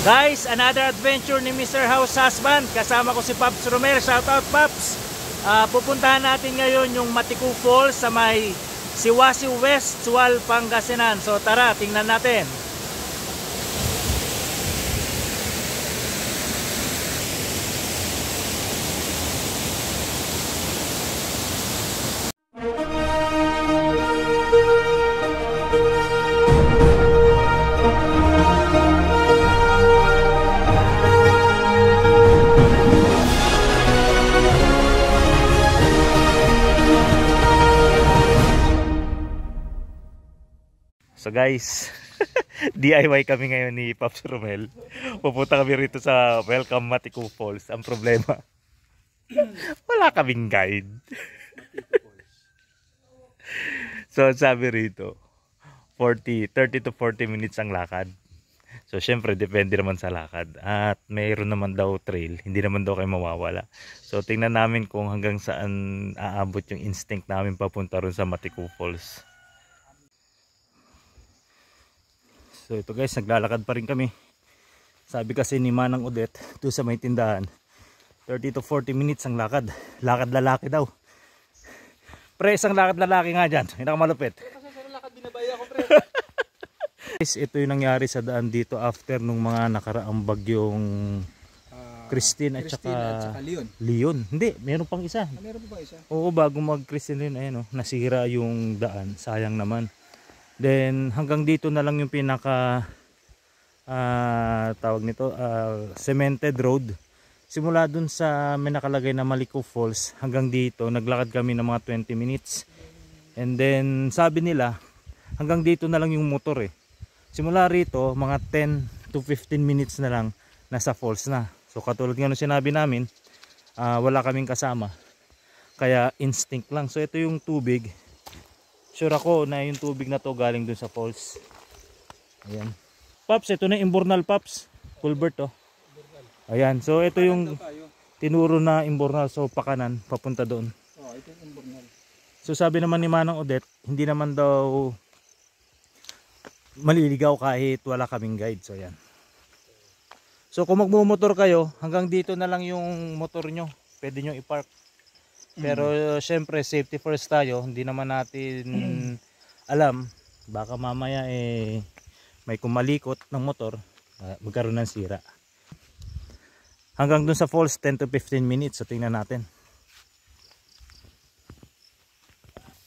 Guys, another adventure ni Mr. House Husband. Kasama ko si Pops Romel. Shoutout Pops. Pupuntahan natin ngayon yung Maticu Falls sa may Siwasiw West, Sual, Pangasinan. So tara, tingnan natin. So guys, DIY kami ngayon ni Pops Romel. Pupunta kami rito sa Welcome Maticu Falls. Ang problema, wala kaming guide. So sabi rito, 30 to 40 minutes ang lakad. So syempre depende naman sa lakad. At mayroon naman daw trail, hindi naman daw kayo mawawala. So tingnan namin kung hanggang saan aabot yung instinct namin papunta ron sa Maticu Falls. So ito guys, naglalakad pa rin kami. Sabi kasi ni Manang Odette, doon sa may tindahan, 30 to 40 minutes ang lakad. Lakad lalaki daw. Pre, isang lakad lalaki nga dyan. Hindi ka malupit. Kasi sa lakad binabaya ko, pre. Guys, ito yung nangyari sa daan dito after nung mga nakaraang bagyong Christine at saka Leon. Leon. Hindi, meron pang isa. Meron pa isa? Oo, bago mag Christine Leon, ayun, nasira yung daan. Sayang naman. Then hanggang dito na lang yung pinaka tawag nito, cemented road. Simula dun sa may nakalagay na Maticu Falls hanggang dito naglakad kami ng mga 20 minutes. And then sabi nila hanggang dito na lang yung motor eh. Simula rito mga 10 to 15 minutes na lang nasa falls na. So katulad nga nung sinabi namin, wala kaming kasama. Kaya instinct lang. So ito yung tubig. Sure ako na yung tubig na to galing dun sa falls. Ayan. Pops, ito na Imbornal Pops. Culvert to. Ayan. So ito yung tinuro na Imbornal. So pakanan, papunta doon. Oh, ito yung Imbornal. So sabi naman ni Manang Odette, hindi naman daw maliligaw kahit wala kaming guide. So ayan. So kung magmumotor kayo, hanggang dito na lang yung motor nyo. Pwede nyo i-park. Pero syempre safety first tayo, hindi naman natin alam, baka mamaya may kumalikot ng motor, magkaroon ng sira. Hanggang dun sa falls 10 to 15 minutes, so tingnan natin.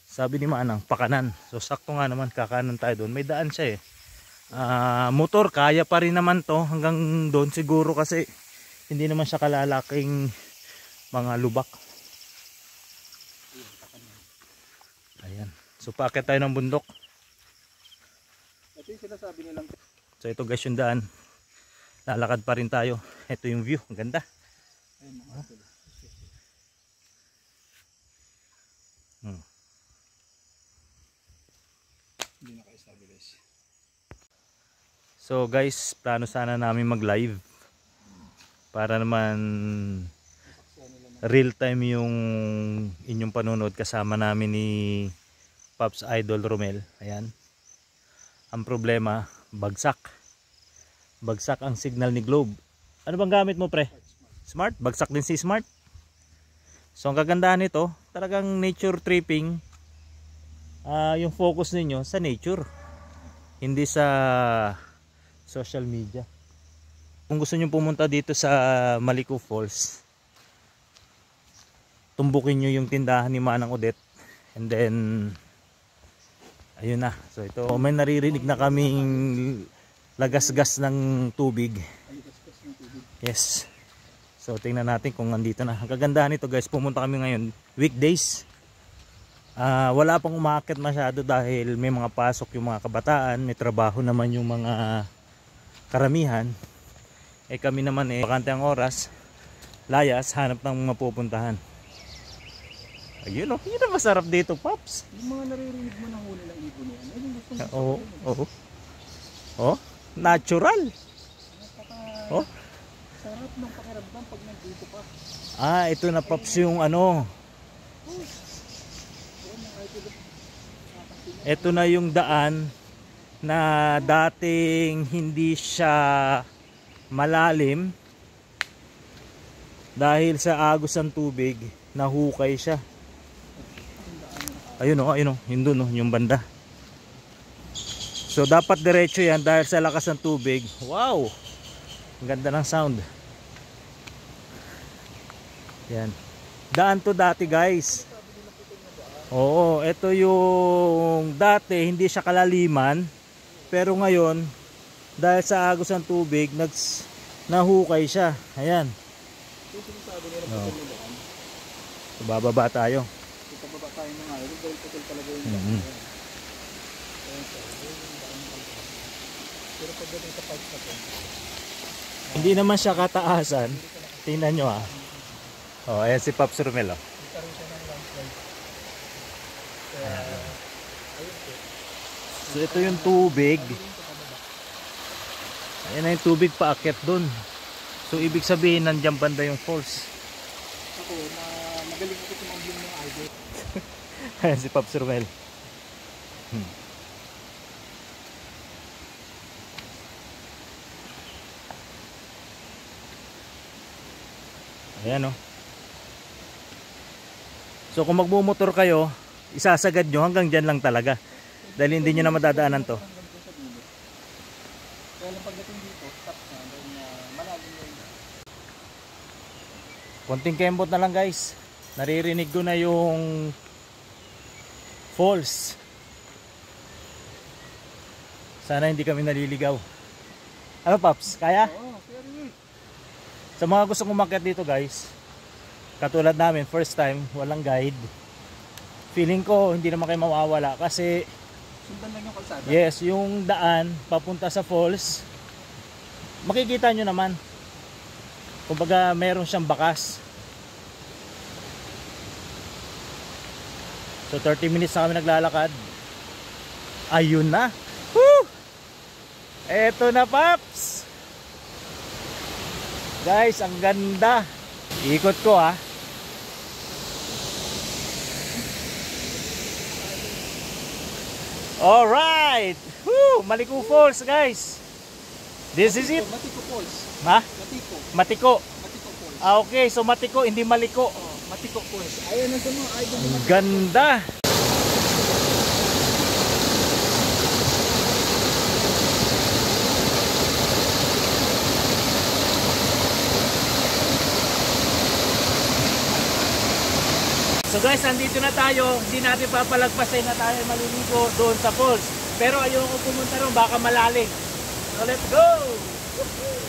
Sabi ni Manang, pakanan. So sakto nga naman, kakanan tayo doon. May daan siya motor, kaya pa rin naman to hanggang doon siguro kasi hindi naman siya kalalaking mga lubak. Ayan. So paakyat tayo ng bundok. Ito yung sinasabi nilang. So ito guys yung daan. Lalakad pa rin tayo. Ito yung view. Ang ganda. Hindi naka-stabilize. So guys, plano sana namin mag live para naman real time yung inyong panonood kasama namin ni Pops Idol Romel. Ayan. Ang problema, bagsak. Bagsak ang signal ni Globe. Ano bang gamit mo, pre? Smart? Bagsak din si Smart. So ang kagandahan nito, talagang nature tripping. Yung focus ninyo sa nature. Hindi sa social media. Kung gusto niyo pumunta dito sa Maticu Falls, tumbukin nyo yung tindahan ni Manang Odette and then ayun na. So ito, may naririnig na kaming lagasgas ng tubig. Yes. So tingnan natin kung nandito na. Ang kagandahan nito guys, pumunta kami ngayon weekdays. Wala pang umaakyat masyado dahil may mga pasok yung mga kabataan, may trabaho naman yung mga karamihan. Kami naman bakante ang oras, layas, hanap ng mapupuntahan. Ayun yun ang masarap dito, Pops. Yung mga naririnig mo ng huli ng ibon yan, ayun yung gusto mo. Oo. Oh, natural. Oh. Sarap ng pakiramdam pag nandito pa. Ito na Pops yung ano. Ito na yung daan na dating hindi siya malalim dahil sa agos ng tubig, nahukay siya. Ayun oh, yun dun oh, yung banda. So dapat diretso yan dahil sa lakas ng tubig. Wow! Ang ganda ng sound. Yan. Daan to dati guys. Oo, ito yung dati hindi siya kalaliman. Pero ngayon, dahil sa agos ng tubig, nahukay siya. Ayan. Oh. So, bababa tayo. Bababa tayo na nga. Dahil putol talaga yung daan. Pero pagdating sa parts na to, hindi naman siya kataasan. Tingnan nyo ah. Oh, ayan si Pops Romel oh. So ito yung tubig. Ayan na yung tubig paakyat dun. So ibig sabihin nandiyan banda yung falls. ako, magaling ako tumambling ng idol. Ayan si Pops Romel. Ayan oh. So kung magmumotor kayo, isasagad nyo hanggang dyan lang talaga. Dahil hindi nyo na madadaanan to. Kaya lang pagdating dito, stop na. Dahil malalim na yun. Konting kembot na lang guys. Naririnig ko na yung falls. Sana hindi kami naliligaw. Ano Pops? Kaya? Oo, pero Sa mga gustong umakyat dito guys, katulad namin, first time, walang guide. Feeling ko hindi naman kayo mawawala kasi sundan lang yung kalsada. yes, yung daan papunta sa falls, makikita nyo naman. Kumbaga meron siyang bakas. So 30 minutes na kami naglalakad. Ayun na. Woo! Eto na Paps. Guys, ang ganda. Ikot ko ah. Alright. Woo! Maliku Falls guys. This is it. Matiko Falls. Ha? Matiko. Matiko. Matiko Falls. Ah, okay. So Matiko, hindi Maliko. Oh, Matiko Falls. Ayan ang mga idol. Ang ganda. So guys, nandito na tayo. Hindi natin papalagpasin na tayo maliligo doon sa falls. Pero ayoko pumunta ron, baka malalim. So let's go!